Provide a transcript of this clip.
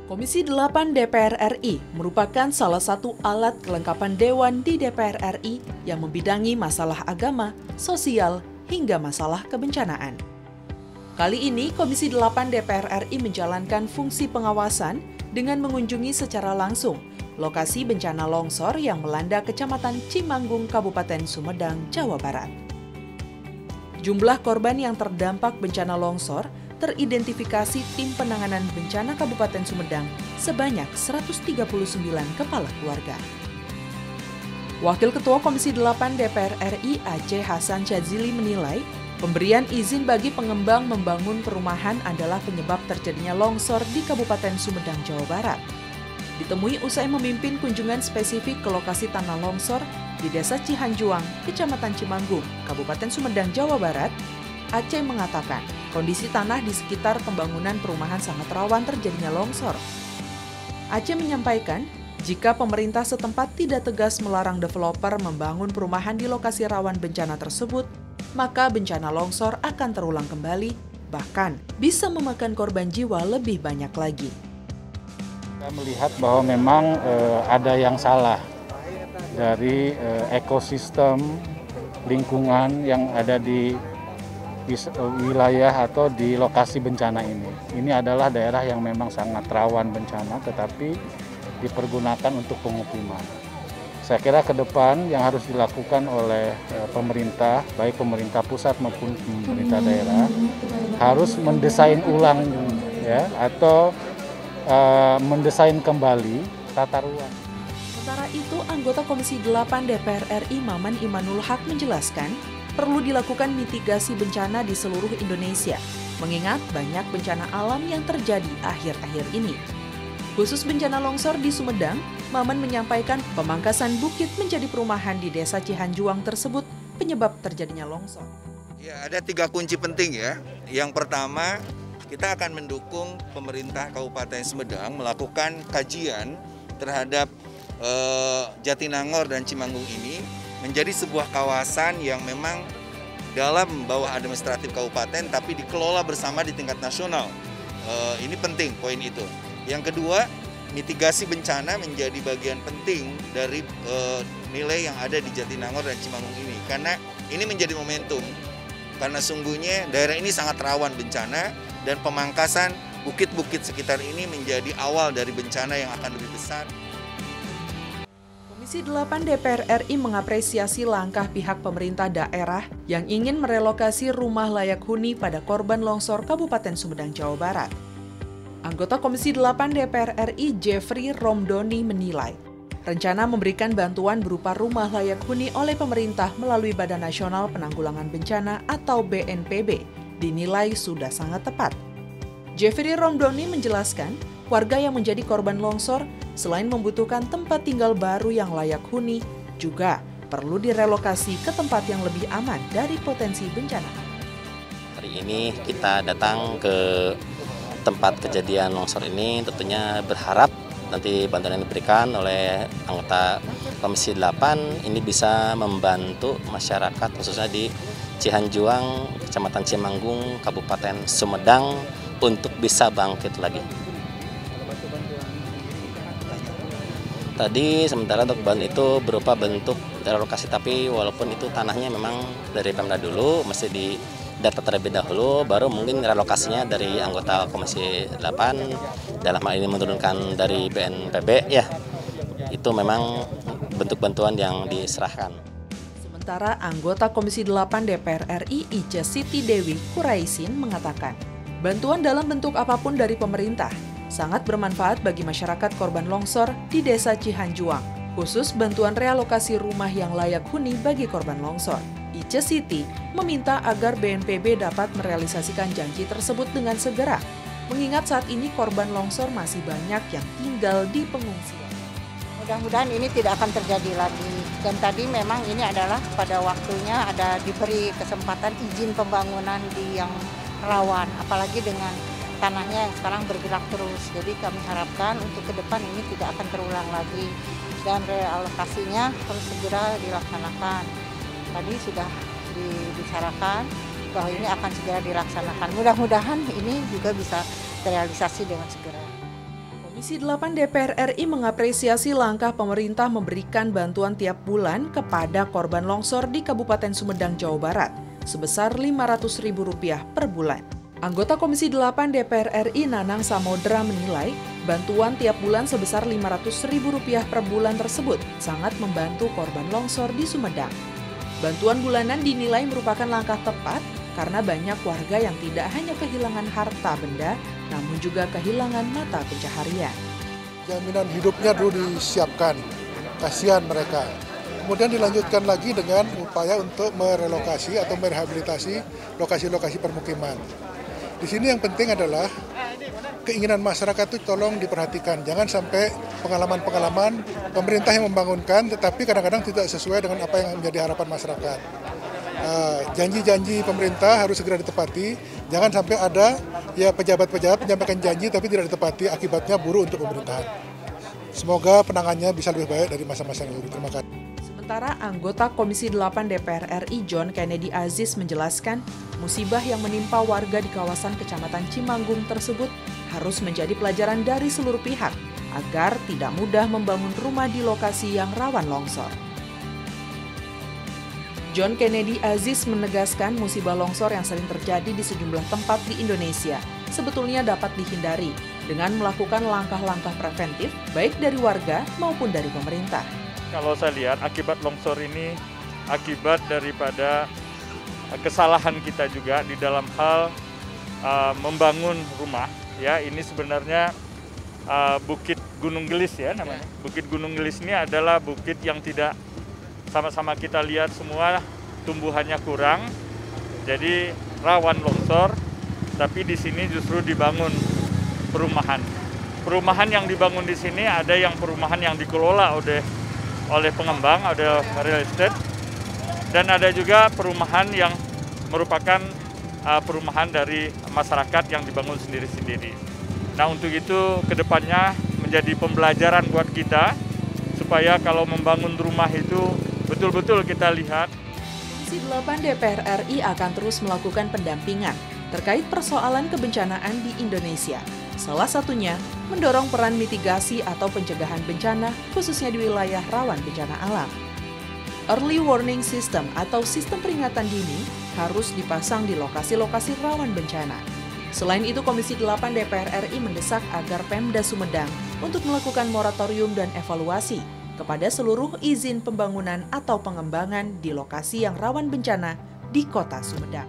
Komisi 8 DPR RI merupakan salah satu alat kelengkapan Dewan di DPR RI yang membidangi masalah agama, sosial, hingga masalah kebencanaan. Kali ini, Komisi 8 DPR RI menjalankan fungsi pengawasan dengan mengunjungi secara langsung lokasi bencana longsor yang melanda Kecamatan Cimanggung, Kabupaten Sumedang, Jawa Barat. Jumlah korban yang terdampak bencana longsor teridentifikasi Tim Penanganan Bencana Kabupaten Sumedang sebanyak 139 kepala keluarga. Wakil Ketua Komisi 8 DPR RI Aceh Hasan Syadzili menilai, pemberian izin bagi pengembang membangun perumahan adalah penyebab terjadinya longsor di Kabupaten Sumedang, Jawa Barat. Ditemui usai memimpin kunjungan spesifik ke lokasi tanah longsor di Desa Cihanjuang, Kecamatan Cimanggung, Kabupaten Sumedang, Jawa Barat, Aceh mengatakan kondisi tanah di sekitar pembangunan perumahan sangat rawan terjadinya longsor. Aceh menyampaikan, jika pemerintah setempat tidak tegas melarang developer membangun perumahan di lokasi rawan bencana tersebut, maka bencana longsor akan terulang kembali, bahkan bisa memakan korban jiwa lebih banyak lagi. Kita melihat bahwa memang ada yang salah dari ekosistem lingkungan yang ada di wilayah atau di lokasi bencana ini. Ini adalah daerah yang memang sangat rawan bencana, tetapi dipergunakan untuk pemukiman. Saya kira ke depan yang harus dilakukan oleh pemerintah, baik pemerintah pusat maupun pemerintah daerah, harus mendesain ulang ya, atau mendesain kembali tata ruang. Sementara itu, anggota Komisi 8 DPR RI Maman Imanul Haq menjelaskan, perlu dilakukan mitigasi bencana di seluruh Indonesia, mengingat banyak bencana alam yang terjadi akhir-akhir ini. Khusus bencana longsor di Sumedang, Maman menyampaikan pemangkasan bukit menjadi perumahan di Desa Cihanjuang tersebut penyebab terjadinya longsor. Ya, ada 3 kunci penting ya. Yang pertama, kita akan mendukung pemerintah Kabupaten Sumedang melakukan kajian terhadap Jatinangor dan Cimanggung ini menjadi sebuah kawasan yang memang dalam bawah administratif kabupaten tapi dikelola bersama di tingkat nasional. Ini penting poin itu. Yang kedua, mitigasi bencana menjadi bagian penting dari nilai yang ada di Jatinangor dan Cimanggung ini. Karena ini menjadi momentum. Karena sungguhnya daerah ini sangat rawan bencana dan pemangkasan bukit-bukit sekitar ini menjadi awal dari bencana yang akan lebih besar. Komisi 8 DPR RI mengapresiasi langkah pihak pemerintah daerah yang ingin merelokasi rumah layak huni pada korban longsor Kabupaten Sumedang, Jawa Barat. Anggota Komisi 8 DPR RI Jeffrey Romdoni menilai, rencana memberikan bantuan berupa rumah layak huni oleh pemerintah melalui Badan Nasional Penanggulangan Bencana atau BNPB dinilai sudah sangat tepat. Jeffrey Romdoni menjelaskan, warga yang menjadi korban longsor selain membutuhkan tempat tinggal baru yang layak huni, juga perlu direlokasi ke tempat yang lebih aman dari potensi bencana. Hari ini kita datang ke tempat kejadian longsor ini, tentunya berharap nanti bantuan yang diberikan oleh anggota Komisi 8 ini bisa membantu masyarakat khususnya di Cihanjuang, Kecamatan Cimanggung, Kabupaten Sumedang untuk bisa bangkit lagi. Tadi sementara untuk bantuan itu berupa bentuk relokasi, tapi walaupun itu tanahnya memang dari Pemda dulu, mesti didata terlebih dahulu, baru mungkin relokasinya dari anggota Komisi 8, dalam hal ini menurunkan dari BNPB ya, itu memang bentuk bantuan yang diserahkan. Sementara anggota Komisi 8 DPR RI Ica Siti Dewi Kuraisin mengatakan, bantuan dalam bentuk apapun dari pemerintah sangat bermanfaat bagi masyarakat korban longsor di Desa Cihanjuang, khusus bantuan realokasi rumah yang layak huni bagi korban longsor. Ica Siti meminta agar BNPB dapat merealisasikan janji tersebut dengan segera, mengingat saat ini korban longsor masih banyak yang tinggal di pengungsian. Mudah-mudahan ini tidak akan terjadi lagi. Dan tadi memang ini adalah pada waktunya ada diberi kesempatan izin pembangunan di yang rawan, apalagi dengan tanahnya yang sekarang bergerak terus. Jadi kami harapkan untuk ke depan ini tidak akan terulang lagi dan realokasinya harus segera dilaksanakan. Tadi sudah dibicarakan bahwa ini akan segera dilaksanakan. Mudah-mudahan ini juga bisa terrealisasi dengan segera. Komisi 8 DPR RI mengapresiasi langkah pemerintah memberikan bantuan tiap bulan kepada korban longsor di Kabupaten Sumedang, Jawa Barat, sebesar Rp500.000 per bulan. Anggota Komisi 8 DPR RI Nanang Samodra menilai bantuan tiap bulan sebesar Rp500.000 per bulan tersebut sangat membantu korban longsor di Sumedang. Bantuan bulanan dinilai merupakan langkah tepat karena banyak warga yang tidak hanya kehilangan harta benda, namun juga kehilangan mata pencaharian. Jaminan hidupnya dulu disiapkan, kasihan mereka. Kemudian dilanjutkan lagi dengan upaya untuk merelokasi atau merehabilitasi lokasi-lokasi permukiman. Di sini yang penting adalah keinginan masyarakat itu tolong diperhatikan. Jangan sampai pengalaman-pengalaman pemerintah yang membangunkan, tetapi kadang-kadang tidak sesuai dengan apa yang menjadi harapan masyarakat. Janji-janji pemerintah harus segera ditepati. Jangan sampai ada pejabat-pejabat menyampaikan janji tapi tidak ditepati, akibatnya buruk untuk pemerintahan. Semoga penanganannya bisa lebih baik dari masa-masa yang lalu. Terima kasih. Sementara anggota Komisi 8 DPR RI John Kennedy Aziz menjelaskan, musibah yang menimpa warga di kawasan Kecamatan Cimanggung tersebut harus menjadi pelajaran dari seluruh pihak agar tidak mudah membangun rumah di lokasi yang rawan longsor. John Kennedy Aziz menegaskan musibah longsor yang sering terjadi di sejumlah tempat di Indonesia sebetulnya dapat dihindari dengan melakukan langkah-langkah preventif baik dari warga maupun dari pemerintah. Kalau saya lihat akibat longsor ini akibat daripada kesalahan kita juga di dalam hal membangun rumah. Ya, ini sebenarnya Bukit Gunung Gelis ya namanya. Bukit Gunung Gelis ini adalah bukit yang tidak sama-sama kita lihat semua tumbuhannya kurang, jadi rawan longsor. Tapi di sini justru dibangun perumahan. Perumahan yang dibangun di sini ada yang perumahan yang dikelola oleh pengembang, ada real estate, dan ada juga perumahan yang merupakan perumahan dari masyarakat yang dibangun sendiri-sendiri. Nah, untuk itu kedepannya menjadi pembelajaran buat kita supaya kalau membangun rumah itu betul-betul kita lihat. Komisi 8 DPR RI akan terus melakukan pendampingan terkait persoalan kebencanaan di Indonesia. Salah satunya, mendorong peran mitigasi atau pencegahan bencana, khususnya di wilayah rawan bencana alam. Early warning system atau sistem peringatan dini harus dipasang di lokasi-lokasi rawan bencana. Selain itu, Komisi 8 DPR RI mendesak agar Pemda Sumedang untuk melakukan moratorium dan evaluasi kepada seluruh izin pembangunan atau pengembangan di lokasi yang rawan bencana di Kota Sumedang.